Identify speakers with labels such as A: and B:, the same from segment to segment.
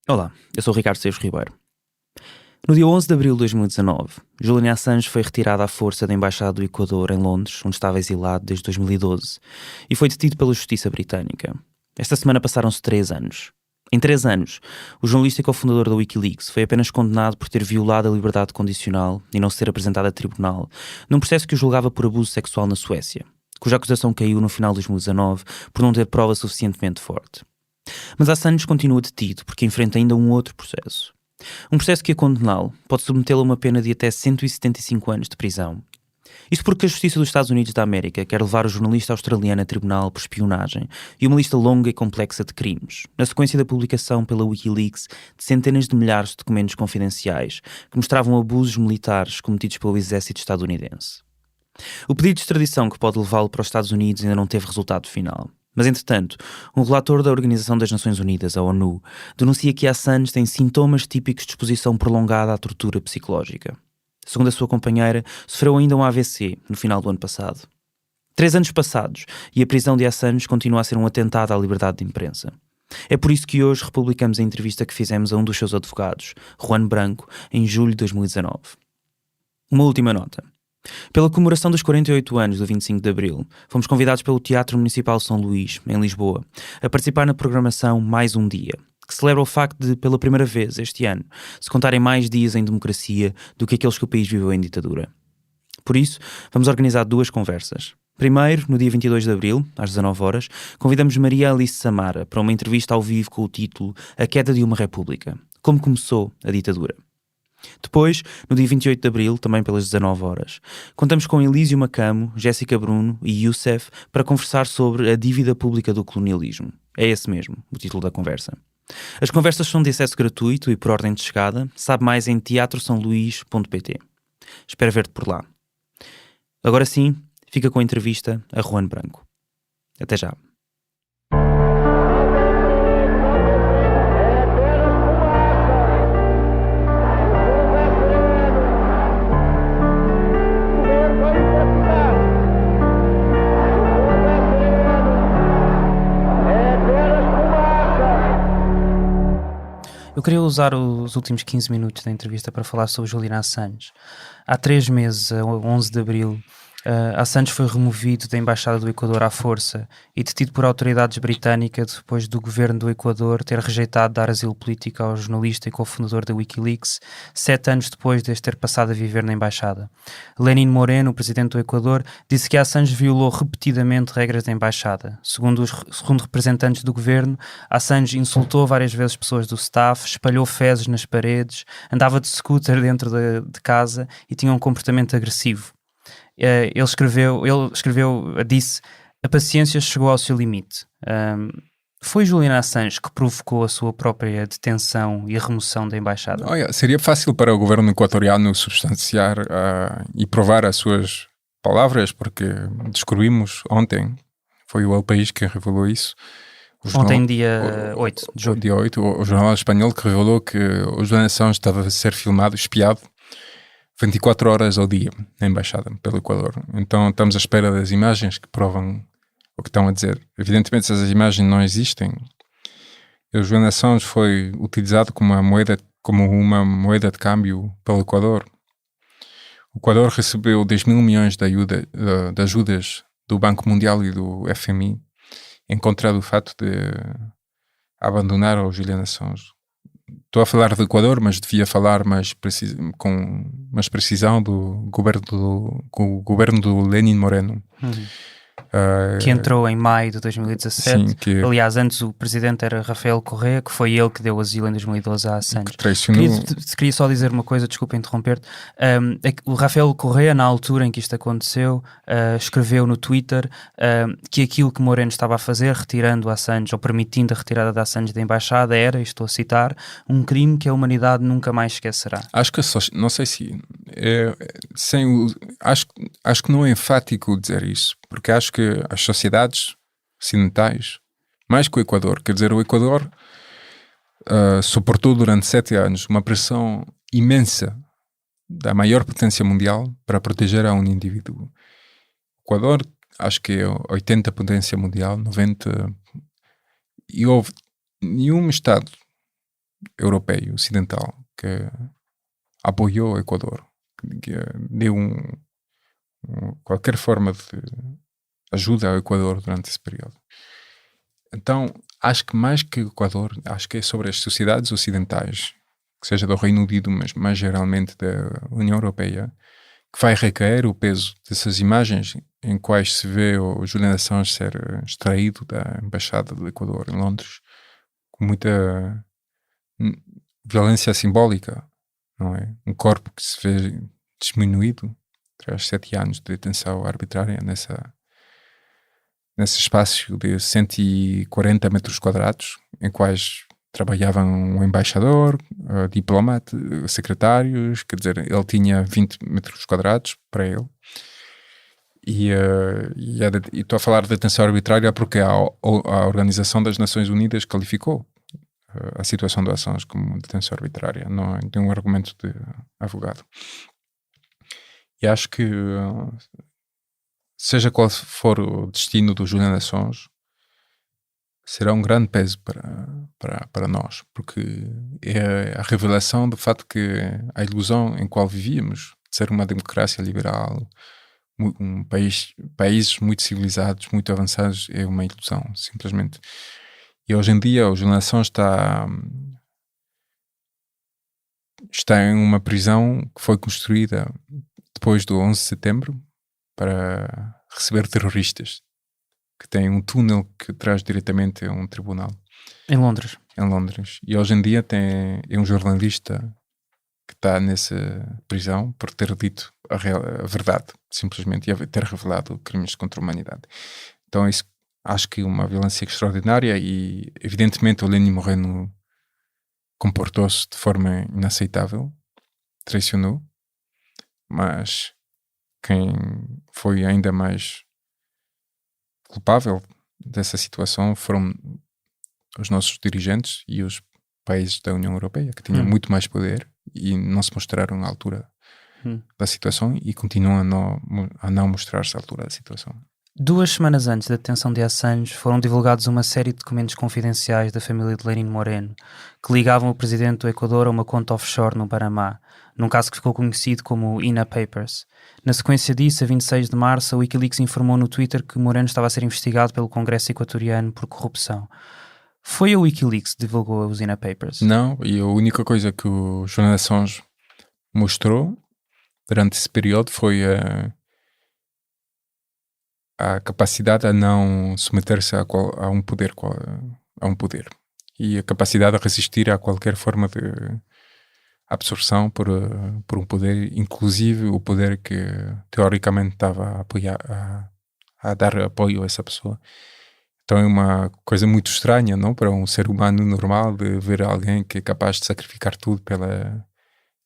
A: Olá, eu sou o Ricardo Seixas Ribeiro. No dia 11 de abril de 2019, Julian Assange foi retirado à força da Embaixada do Equador em Londres, onde estava exilado desde 2012, e foi detido pela Justiça Britânica. Esta semana passaram-se 3 anos. Em 3 anos, o jornalista e cofundador da Wikileaks foi apenas condenado por ter violado a liberdade condicional e não se ter apresentado a tribunal, num processo que o julgava por abuso sexual na Suécia, cuja acusação caiu no final de 2019 por não ter prova suficientemente forte. Mas Assange continua detido porque enfrenta ainda um outro processo. Um processo que, a condená-lo, pode submetê-lo a uma pena de até 175 anos de prisão. Isto porque a Justiça dos Estados Unidos da América quer levar o jornalista australiano a tribunal por espionagem e uma lista longa e complexa de crimes, na sequência da publicação pela Wikileaks de centenas de milhares de documentos confidenciais que mostravam abusos militares cometidos pelo exército estadunidense. O pedido de extradição que pode levá-lo para os Estados Unidos ainda não teve resultado final. Mas, entretanto, um relator da Organização das Nações Unidas, a ONU, denuncia que Assange tem sintomas típicos de exposição prolongada à tortura psicológica. Segundo a sua companheira, sofreu ainda um AVC no final do ano passado. 3 anos passados e a prisão de Assange continua a ser um atentado à liberdade de imprensa. É por isso que hoje republicamos a entrevista que fizemos a um dos seus advogados, Juan Branco, em julho de 2019. Uma última nota. Pela comemoração dos 48 anos do 25 de Abril, fomos convidados pelo Teatro Municipal São Luís, em Lisboa, a participar na programação Mais um Dia, que celebra o facto de, pela primeira vez este ano, se contarem mais dias em democracia do que aqueles que o país viveu em ditadura. Por isso, vamos organizar 2 conversas. Primeiro, no dia 22 de Abril, às 19 horas, convidamos Maria Alice Samara para uma entrevista ao vivo com o título A Queda de uma República, como começou a ditadura. Depois, no dia 28 de Abril, também pelas 19 horas, contamos com Elísio Macamo, Jéssica Bruno e Youssef para conversar sobre a dívida pública do colonialismo. É esse mesmo, o título da conversa. As conversas são de acesso gratuito e por ordem de chegada. Sabe mais em teatrosaoluís.pt. Espero ver-te por lá. Agora sim, fica com a entrevista a Juan Branco. Até já. Eu queria usar os últimos 15 minutos da entrevista para falar sobre Julian Assange. Há 3 meses, a 11 de Abril, Assange foi removido da Embaixada do Equador à força e detido por autoridades britânicas depois do governo do Equador ter rejeitado dar asilo político ao jornalista e cofundador da Wikileaks, 7 anos depois de ter passado a viver na Embaixada. Lenin Moreno, o presidente do Equador, disse que Assange violou repetidamente regras da Embaixada. Segundo representantes do governo, Assange insultou várias vezes pessoas do staff, espalhou fezes nas paredes, andava de scooter dentro de casa e tinha um comportamento agressivo. Ele disse: a paciência chegou ao seu limite. Foi Julian Assange que provocou a sua própria detenção e a remoção da embaixada?
B: Seria fácil para o governo equatoriano substanciar e provar as suas palavras, porque descobrimos ontem, foi o El País que revelou isso.
A: Ontem, dia 8 de julho.
B: Dia 8, o jornal espanhol que revelou que o Julian Assange estava a ser filmado, espiado, 24 horas ao dia na Embaixada, pelo Equador. Então estamos à espera das imagens que provam o que estão a dizer. Evidentemente, se as imagens não existem, o Julian Assange foi utilizado como uma moeda de câmbio pelo Equador. O Equador recebeu 10 mil milhões de ajudas do Banco Mundial e do FMI em contra do fato de abandonar o Julian Assange. Estou a falar do Equador, mas devia falar com mais precisão do governo do Lenin Moreno.
A: Que entrou em maio de 2017. Sim, aliás, antes o presidente era Rafael Correa, que foi ele que deu asilo em 2012 a Assange. Queria só dizer uma coisa, desculpa interromper-te. O Rafael Correa, na altura em que isto aconteceu, escreveu no Twitter que aquilo que Moreno estava a fazer, retirando Assange, ou permitindo a retirada de Assange da embaixada, era, estou a citar, um crime que a humanidade nunca mais esquecerá.
B: Acho que não sei se... acho que não é enfático dizer isso, porque acho que as sociedades ocidentais, mais que o Equador, quer dizer, o Equador suportou durante 7 anos uma pressão imensa da maior potência mundial para proteger a um indivíduo. O Equador, acho que é 80 potência mundial, 90, e houve nenhum Estado europeu, ocidental, que apoiou o Equador, que deu qualquer forma de ajuda ao Equador durante esse período. Então, acho que mais que o Equador, acho que é sobre as sociedades ocidentais, que seja do Reino Unido, mas mais geralmente da União Europeia, que vai recair o peso dessas imagens em quais se vê o Julian Assange ser extraído da Embaixada do Equador em Londres, com muita violência simbólica, não é? Um corpo que se vê diminuído tras 7 anos de detenção arbitrária nesse espaço de 140 metros quadrados, em quais trabalhavam um embaixador, diplomata, secretários, quer dizer, ele tinha 20 metros quadrados para ele. E estou a falar de detenção arbitrária porque a Organização das Nações Unidas qualificou a situação do Assange como detenção arbitrária, não é um argumento de advogado. E acho que seja qual for o destino do Julian Assange, será um grande peso para nós, porque é a revelação do fato que a ilusão em qual vivíamos, de ser uma democracia liberal, países muito civilizados, muito avançados, é uma ilusão, simplesmente. E hoje em dia o Julian Assange está em uma prisão que foi construída depois do 11 de setembro para receber terroristas, que tem um túnel que traz diretamente a um tribunal.
A: Em Londres.
B: Em Londres. E hoje em dia é um jornalista que está nessa prisão por ter dito a verdade, simplesmente, e ter revelado crimes contra a humanidade. Então isso acho que é uma violência extraordinária e evidentemente o Lenin Moreno comportou-se de forma inaceitável, traicionou, mas quem foi ainda mais culpável dessa situação foram os nossos dirigentes e os países da União Europeia, que tinham muito mais poder e não se mostraram à altura da situação e continuam a não mostrar-se à altura da situação.
A: 2 semanas antes da detenção de Assange, foram divulgados uma série de documentos confidenciais da família de Lenin Moreno, que ligavam o presidente do Equador a uma conta offshore no Panamá, num caso que ficou conhecido como o INA Papers. Na sequência disso, a 26 de março, a Wikileaks informou no Twitter que Moreno estava a ser investigado pelo Congresso equatoriano por corrupção. Foi a Wikileaks que divulgou os INA Papers?
B: Não, e a única coisa que o Julian Assange mostrou durante esse período foi a capacidade a não submeter-se a um poder e a capacidade a resistir a qualquer forma de absorção por um poder, inclusive o poder que teoricamente estava a dar apoio a essa pessoa. Então é uma coisa muito estranha, não, para um ser humano normal, de ver alguém que é capaz de sacrificar tudo pela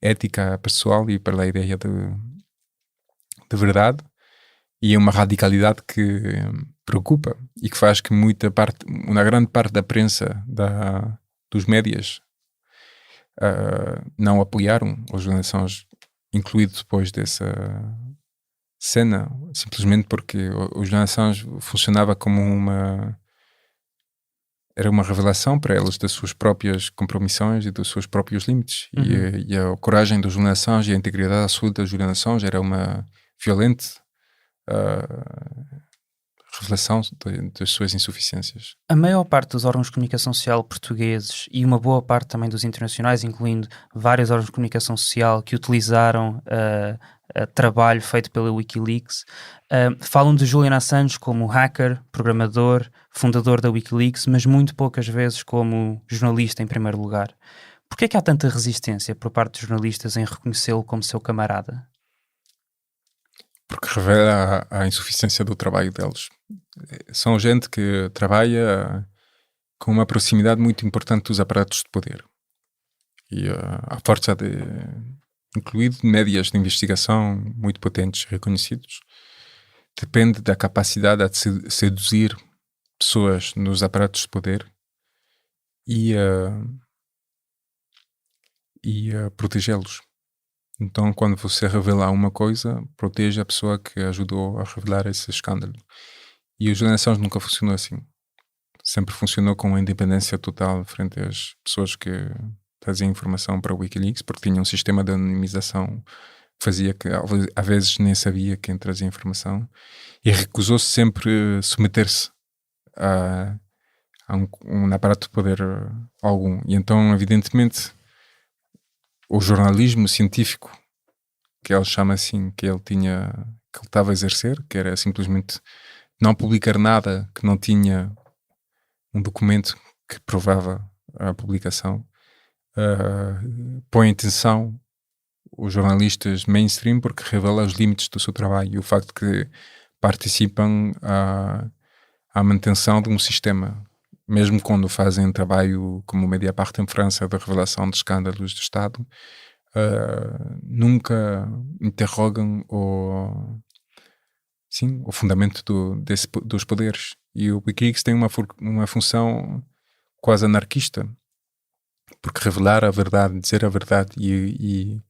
B: ética pessoal e pela ideia de verdade. E é uma radicalidade que preocupa e que faz que uma grande parte da prensa, dos médias, não apoiaram os Julian Assange, incluído depois dessa cena, simplesmente porque o Julian Assange funcionava como era uma revelação para eles das suas próprias compromissões e dos seus próprios limites. E a coragem do Julian Assange e a integridade absoluta do Julian Assange era uma violente revelação das suas insuficiências.
A: A maior parte dos órgãos de comunicação social portugueses e uma boa parte também dos internacionais, incluindo vários órgãos de comunicação social que utilizaram trabalho feito pela Wikileaks, falam de Julian Assange como hacker, programador, fundador da Wikileaks, mas muito poucas vezes como jornalista em primeiro lugar. Por que há tanta resistência por parte dos jornalistas em reconhecê-lo como seu camarada?
B: Porque revela a insuficiência do trabalho deles. São gente que trabalha com uma proximidade muito importante dos aparatos de poder. E a força incluído médias de investigação muito potentes, reconhecidos, depende da capacidade de seduzir pessoas nos aparatos de poder e protegê-los. Então, quando você revela uma coisa, protege a pessoa que ajudou a revelar esse escândalo. E o Julian Assange nunca funcionou assim. Sempre funcionou com uma independência total frente às pessoas que trazer informação para o Wikileaks, porque tinha um sistema de anonimização que fazia que às vezes nem sabia quem trazia informação, e recusou-se sempre submeter-se a um aparato de poder algum. E então, evidentemente, o jornalismo científico, que ele chama assim, que ele estava a exercer, que era simplesmente não publicar nada que não tinha um documento que provava a publicação, põe em tensão os jornalistas mainstream, porque revela os limites do seu trabalho e o facto que participam à manutenção de um sistema, mesmo quando fazem trabalho como o Mediapart em França de revelação de escândalos do Estado, nunca interrogam o fundamento dos poderes. E o Wikileaks tem uma função quase anarquista, porque revelar a verdade, dizer a verdade e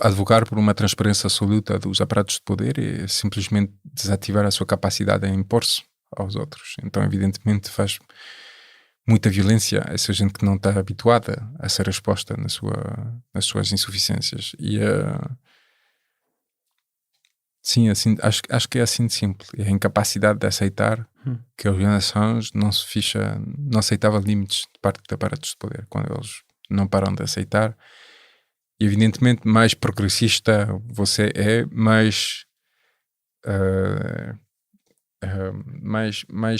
B: advogar por uma transparência absoluta dos aparatos de poder é simplesmente desativar a sua capacidade de impor-se aos outros. Então, evidentemente, faz muita violência a essa gente que não está habituada a essa resposta nas suas insuficiências. E sim, assim, acho que é assim de simples. É a incapacidade de aceitar que a Julian Assange não aceitava limites de parte de aparatos de poder. Quando eles não param de aceitar, e evidentemente mais progressista você é, mais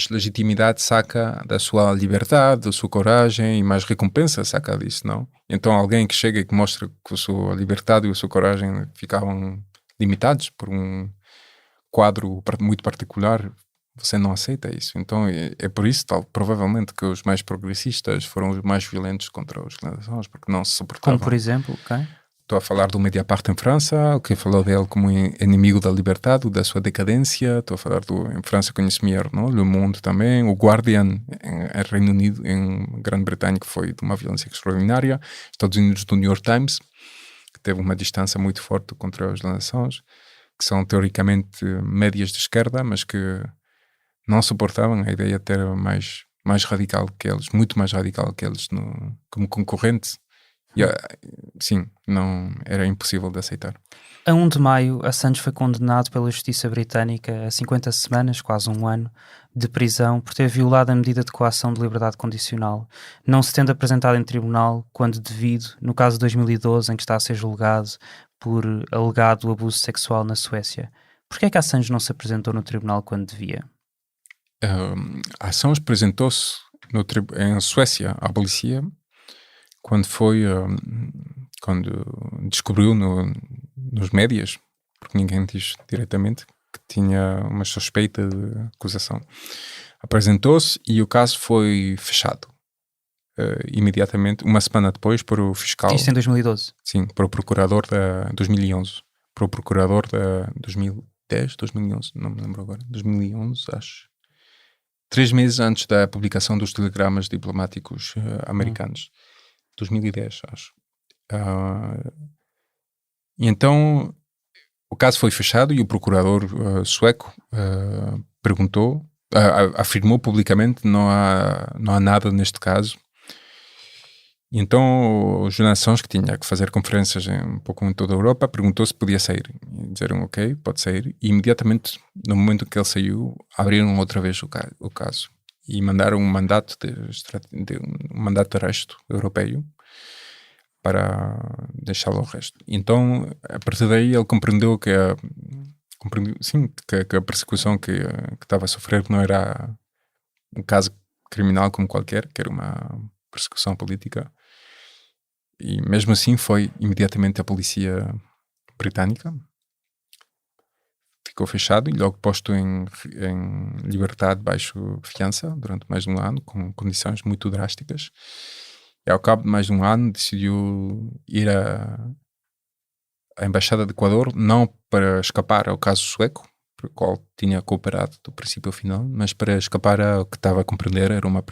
B: legitimidade saca da sua liberdade, da sua coragem, e mais recompensa saca disso, não? Então alguém que chega e que mostra que a sua liberdade e a sua coragem ficavam limitados por um quadro muito particular, você não aceita isso. Então é por isso, provavelmente, que os mais progressistas foram os mais violentos contra os cidadãos, porque não se suportavam.
A: Como, por exemplo, quem?
B: Estou a falar do Mediapart em França, que falou dele como inimigo da liberdade, da sua decadência. Estou a falar em França, conheço melhor, não? Le Monde também. O Guardian, em Reino Unido, em Grã-Bretanha, que foi de uma violência extraordinária. Estados Unidos, do New York Times, que teve uma distância muito forte contra os nações, que são teoricamente médias de esquerda, mas que não suportavam a ideia de ter mais radical que eles, muito mais radical que eles como concorrente. E, sim, não era impossível de aceitar.
A: A 1 de maio, Assange foi condenado pela Justiça Britânica a 50 semanas, quase um ano, de prisão por ter violado a medida de coação de liberdade condicional, não se tendo apresentado em tribunal quando devido, no caso de 2012, em que está a ser julgado por alegado abuso sexual na Suécia. Porquê é que Assange não se apresentou no tribunal quando devia?
B: Assange apresentou-se em Suécia à polícia quando descobriu nos médias, porque ninguém diz diretamente, que tinha uma suspeita de acusação. Apresentou-se e o caso foi fechado imediatamente, uma semana depois, por o fiscal.
A: Isto em 2012?
B: Sim, para o procurador da 2011. Para o procurador da 2010, 2011, não me lembro agora. 2011, acho. 3 meses antes da publicação dos telegramas diplomáticos americanos. 2010, acho. E então o caso foi fechado e o procurador sueco afirmou publicamente não há nada neste caso. E então o Julian Assange, que tinha que fazer conferências um pouco em toda a Europa, perguntou se podia sair. E disseram ok, pode sair. E imediatamente, no momento que ele saiu, abriram outra vez o caso e mandaram um mandato de arresto europeu para deixá-lo ao resto. Então, a partir daí, ele compreendeu que a persecução que estava a sofrer não era um caso criminal como qualquer, que era uma persecução política. E mesmo assim foi imediatamente a polícia britânica, ficou fechado e logo posto em liberdade baixo fiança durante mais de um ano, com condições muito drásticas. E ao cabo de mais de um ano decidiu ir à Embaixada do Equador, não para escapar ao caso sueco, para o qual tinha cooperado do princípio ao final, mas para escapar ao que estava a compreender era uma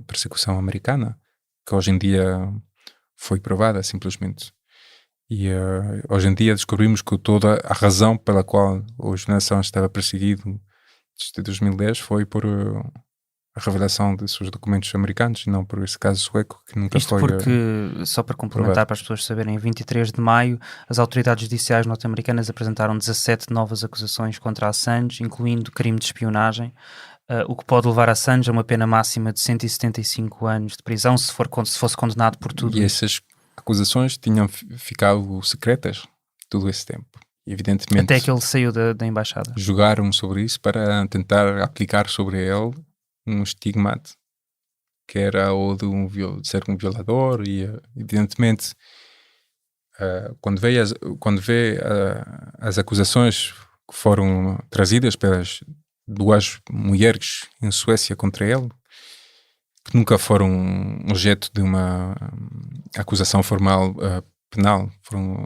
B: persecução americana, que hoje em dia foi provada simplesmente. E hoje em dia descobrimos que toda a razão pela qual o Julian Assange estava perseguido desde 2010 foi por a revelação de seus documentos americanos e não por esse caso sueco que nunca
A: Isto
B: foi...
A: porque, só para complementar,
B: provado.
A: para as pessoas saberem, em 23 de maio as autoridades judiciais norte-americanas apresentaram 17 novas acusações contra Assange, incluindo crime de espionagem, o que pode levar Assange a uma pena máxima de 175 anos de prisão se fosse condenado por tudo
B: E
A: isso.
B: essas acusações tinham ficado secretas todo esse tempo. E, evidentemente,
A: Até que ele saiu da embaixada.
B: jogaram sobre isso para tentar aplicar sobre ele um estigma que era o de ser um violador e, evidentemente, quando vê as acusações que foram trazidas pelas 2 mulheres em Suécia contra ele, que nunca foram objeto de uma acusação formal penal,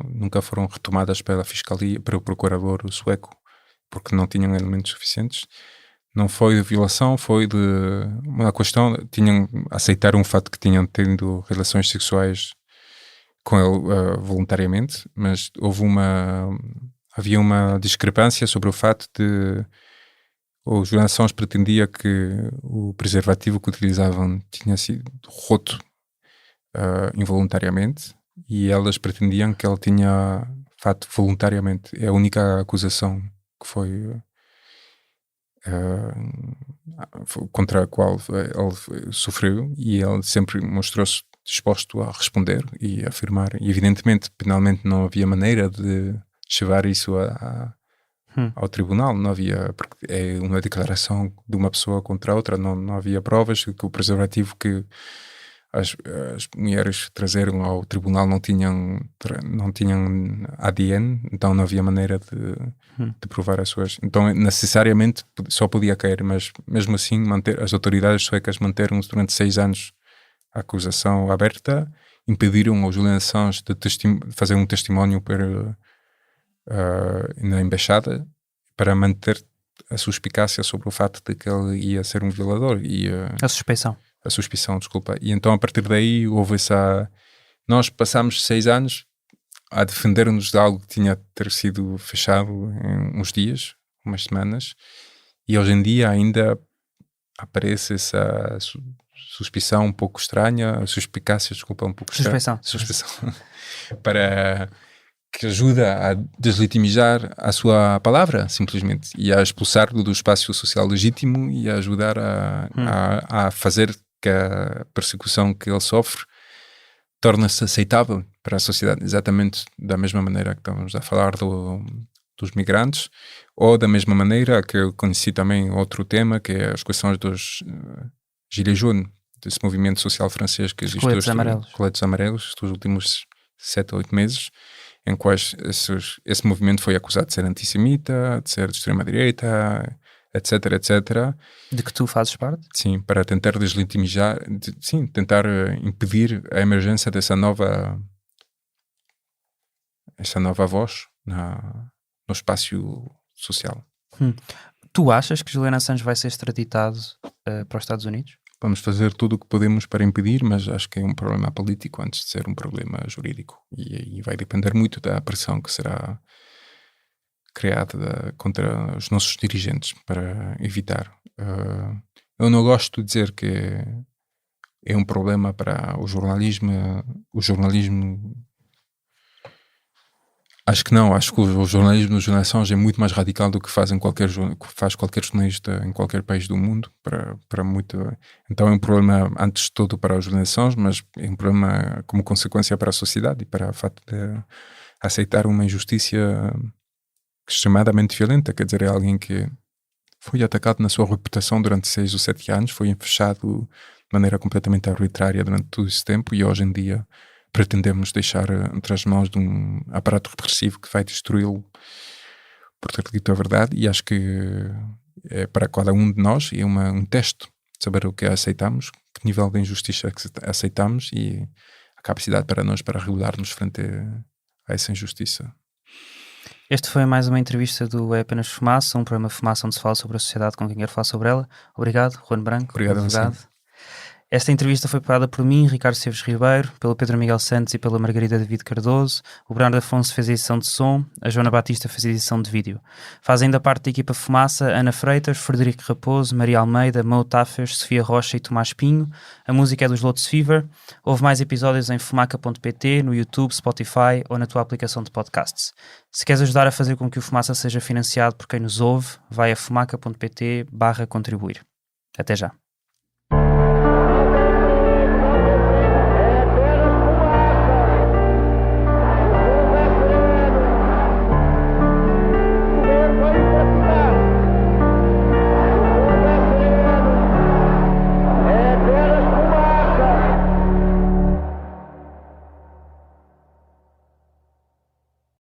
B: nunca foram retomadas pela fiscalia, pelo procurador sueco, porque não tinham elementos suficientes. Não foi de violação, foi de uma questão, aceitaram o fato que tinham tido relações sexuais com ele voluntariamente, mas havia uma discrepância sobre o fato de os Julian Assange pretendia que o preservativo que utilizavam tinha sido roto involuntariamente, e elas pretendiam que ele tinha feito voluntariamente. É a única acusação que foi contra a qual ele sofreu, e ele sempre mostrou-se disposto a responder e a afirmar. E evidentemente, penalmente, não havia maneira de levar isso ao tribunal, não havia, porque é uma declaração de uma pessoa contra a outra, não havia provas que o preservativo que as mulheres trazeram ao tribunal não tinham ADN, então não havia maneira de provar as suas. Então necessariamente só podia cair, mas mesmo assim as autoridades suecas manteram durante 6 anos a acusação aberta, impediram ao Julian Assange de fazer um testemunho na embaixada para manter a suspicácia sobre o facto de que ele ia ser um violador e
A: A suspeição,
B: desculpa. E então a partir daí houve nós passámos 6 anos a defender-nos de algo que tinha ter sido fechado em uns dias, umas semanas, e hoje em dia ainda aparece essa suspeição um pouco estranha, suspicácia, desculpa, um pouco estranha. Suspeição. Para que ajuda a deslegitimizar a sua palavra, simplesmente, e a expulsar-lo do espaço social legítimo e a ajudar a fazer que a persecução que ele sofre torne-se aceitável para a sociedade, exatamente da mesma maneira que estamos a falar dos migrantes, ou da mesma maneira que eu conheci também outro tema, que é as questões dos Gilets jaunes, desse movimento social francês que existe hoje, coletes amarelos, dos últimos 7 ou 8 meses, em quais esse movimento foi acusado de ser antissemita, de ser de extrema-direita, etc, etc.
A: De que tu fazes parte?
B: Sim, para tentar deslegitimizar, tentar impedir a emergência dessa nova voz no espaço social.
A: Tu achas que Julian Assange vai ser extraditado para os Estados Unidos?
B: Vamos fazer tudo o que podemos para impedir, mas acho que é um problema político antes de ser um problema jurídico. E vai depender muito da pressão que será criada contra os nossos dirigentes para evitar. Eu não gosto de dizer que é um problema para o jornalismo. O jornalismo... Acho que não. Acho que o jornalismo dos Julian Assange é muito mais radical do que faz qualquer jornalista em qualquer país do mundo. Para muito... Então é um problema, antes de tudo, para os Julian Assange, mas é um problema como consequência para a sociedade e para o facto de aceitar uma injustiça extremadamente violenta. Quer dizer, é alguém que foi atacado na sua reputação durante 6 ou 7 anos, foi fechado de maneira completamente arbitrária durante todo esse tempo, e hoje em dia pretendemos deixar entre as mãos de um aparato repressivo que vai destruí-lo por ter dito a verdade. E acho que é para cada um de nós é um teste de saber o que aceitamos, que nível de injustiça que aceitamos e a capacidade para nós para regular-nos frente a essa injustiça.
A: Este foi mais uma entrevista do É Apenas Fumaça, um programa de fumaça onde se fala sobre a sociedade com quem quer falar sobre ela. Obrigado, Juan Branco.
B: Obrigado,
A: advogado. Esta entrevista foi preparada por mim, Ricardo Seves Ribeiro, pelo Pedro Miguel Santos e pela Margarida David Cardoso. O Bernardo Afonso fez a edição de som, a Joana Batista fez a edição de vídeo. Fazem da parte da equipa Fumaça Ana Freitas, Frederico Raposo, Maria Almeida, Mo Tafas, Sofia Rocha e Tomás Pinho. A música é dos Lotus Fever. Houve mais episódios em fumaca.pt, no YouTube, Spotify ou na tua aplicação de podcasts. Se queres ajudar a fazer com que o Fumaça seja financiado por quem nos ouve, vai a fumaca.pt/contribuir. Até já.